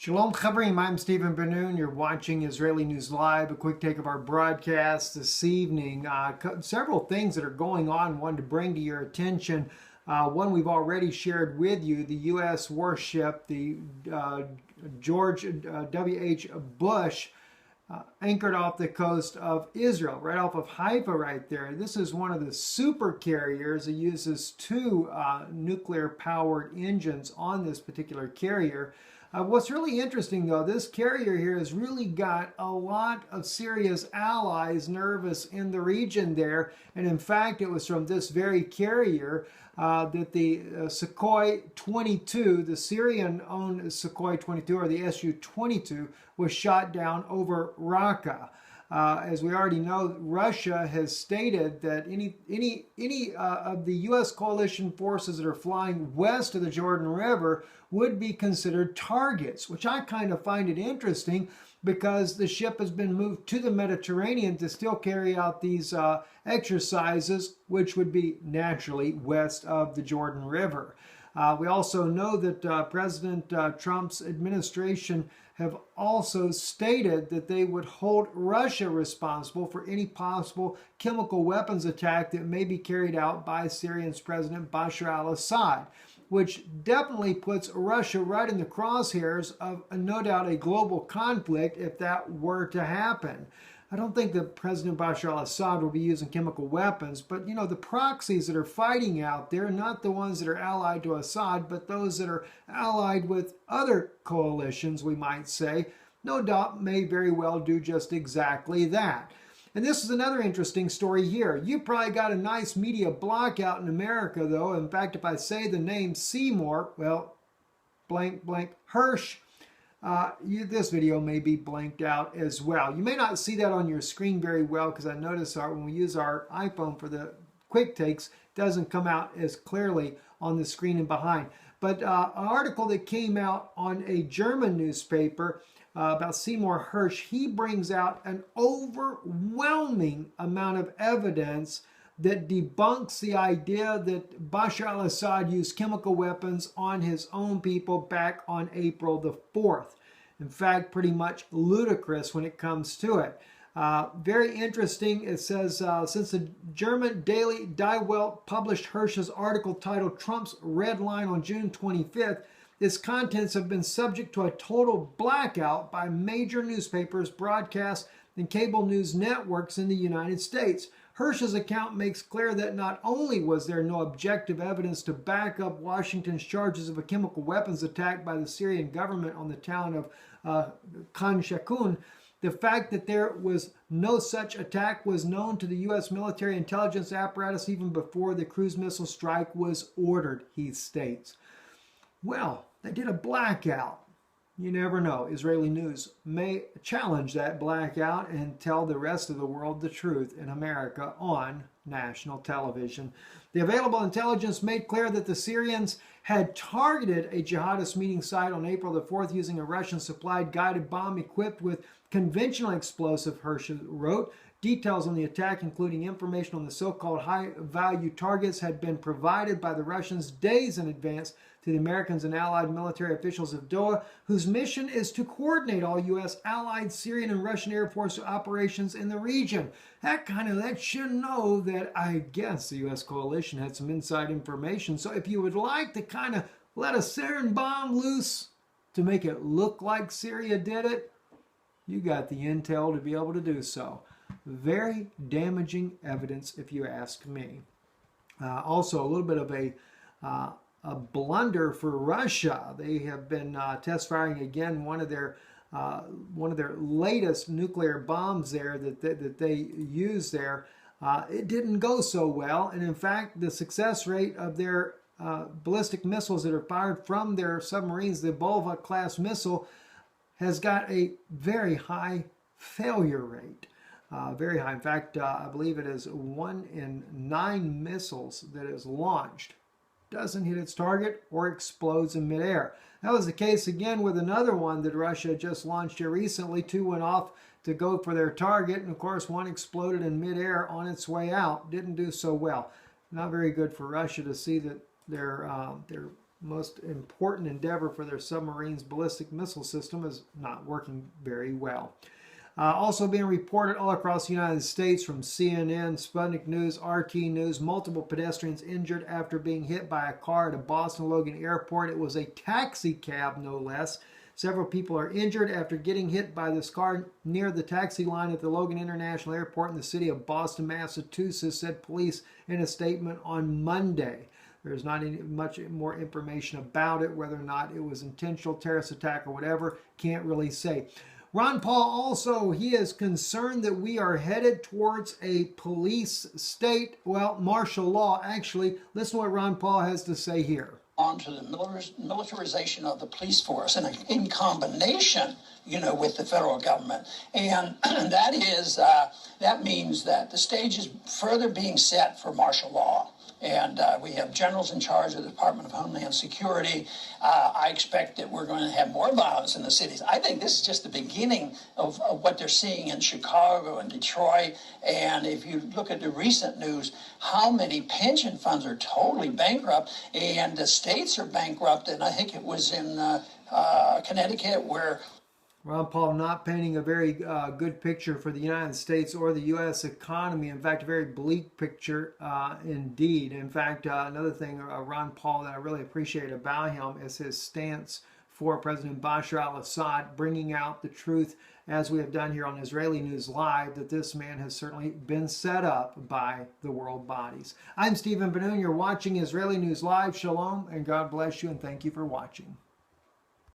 Shalom Chavrim, I'm Stephen Ben-Nun. You're watching Israeli News Live, a quick take of our broadcast this evening. Several things that are going on, one to bring to your attention. One we've already shared with you, the U.S. warship, the George W.H. Bush, anchored off the coast of Israel, right off of Haifa right there. This is one of the super carriers. It uses two nuclear-powered engines on this particular carrier. What's really interesting, though, this carrier here has really got a lot of Syria's allies nervous in the region there. And in fact, it was from this very carrier that the Sukhoi 22, the Syrian-owned Sukhoi 22, or the Su-22, was shot down over Raqqa. As we already know, Russia has stated that any of the U.S. coalition forces that are flying west of the Jordan River would be considered targets, which I kind of find it interesting because the ship has been moved to the Mediterranean to still carry out these exercises, which would be naturally west of the Jordan River. We also know that President Trump's administration have also stated that they would hold Russia responsible for any possible chemical weapons attack that may be carried out by Syria's President Bashar al-Assad, which definitely puts Russia right in the crosshairs of no doubt a global conflict if that were to happen. I don't think that President Bashar al-Assad will be using chemical weapons, but you know, the proxies that are fighting out there, not the ones that are allied to Assad, but those that are allied with other coalitions, we might say, no doubt may very well do just exactly that. And this is another interesting story here. You probably got a nice media blackout in America, though. In fact, if I say the name Seymour, well, blank, blank, Hirsch, this video may be blanked out as well. You may not see that on your screen very well because I notice when we use our iPhone for the quick takes, it doesn't come out as clearly on the screen and behind. But an article that came out on a German newspaper about Seymour Hirsch, he brings out an overwhelming amount of evidence that debunks the idea that Bashar al-Assad used chemical weapons on his own people back on April the 4th. In fact, pretty much ludicrous when it comes to it. Very interesting. It says, since the German daily Die Welt published Hirsch's article titled Trump's Red Line on June 25th, its contents have been subject to a total blackout by major newspapers, broadcast, and cable news networks in the United States. Hirsch's account makes clear that not only was there no objective evidence to back up Washington's charges of a chemical weapons attack by the Syrian government on the town of Khan Shaykhun, the fact that there was no such attack was known to the U.S. military intelligence apparatus even before the cruise missile strike was ordered, he states. Well, they did a blackout. You never know. Israeli news may challenge that blackout and tell the rest of the world the truth in America on national television. The available intelligence made clear that the Syrians had targeted a jihadist meeting site on April the 4th using a Russian-supplied guided bomb equipped with conventional explosive, Hirsch wrote. Details on the attack, including information on the so-called high-value targets, had been provided by the Russians days in advance to the Americans and allied military officials of Doha, whose mission is to coordinate all U.S. allied Syrian and Russian Air Force operations in the region. That lets you know that I guess the U.S. coalition had some inside information. So if you would like to kind of let a sarin bomb loose to make it look like Syria did it, you got the intel to be able to do so. Very damaging evidence, if you ask me. Also, a little bit of a blunder for Russia. They have been test firing again one of their latest nuclear bombs there that they used there. It didn't go so well, and in fact, the success rate of their ballistic missiles that are fired from their submarines, the Volva-class missile, has got a very high failure rate. Very high. In fact, I believe it is 1 in 9 missiles that is launched doesn't hit its target or explodes in midair. That was the case again with another one that Russia just launched here recently. 2 went off to go for their target, and of course 1 exploded in midair on its way out. Didn't do so well. Not very good for Russia to see that their most important endeavor for their submarine's ballistic missile system is not working very well. Also being reported all across the United States from CNN, Sputnik News, RT News, multiple pedestrians injured after being hit by a car at a Boston Logan airport. It was a taxi cab, no less. Several people are injured after getting hit by this car near the taxi line at the Logan International Airport in the city of Boston, Massachusetts, said police in a statement on Monday. There's not any much more information about it, whether or not it was intentional terrorist attack or whatever, can't really say. Ron Paul also, he is concerned that we are headed towards a police state, well, martial law, actually. Listen to what Ron Paul has to say here. On to the militarization of the police force, and in combination, with the federal government. And that means that the stage is further being set for martial law. And we have generals in charge of the Department of Homeland Security. I expect that we're going to have more violence in the cities. I think this is just the beginning of what they're seeing in Chicago and Detroit. And if you look at the recent news, how many pension funds are totally bankrupt, and the states are bankrupt. And I think it was in Connecticut where Ron Paul not painting a very good picture for the United States or the U.S. economy. In fact, a very bleak picture indeed. In fact, another thing, Ron Paul, that I really appreciate about him is his stance for President Bashar al-Assad, bringing out the truth, as we have done here on Israeli News Live, that this man has certainly been set up by the world bodies. I'm Stephen Ben-Nun. You're watching Israeli News Live. Shalom, and God bless you, and thank you for watching.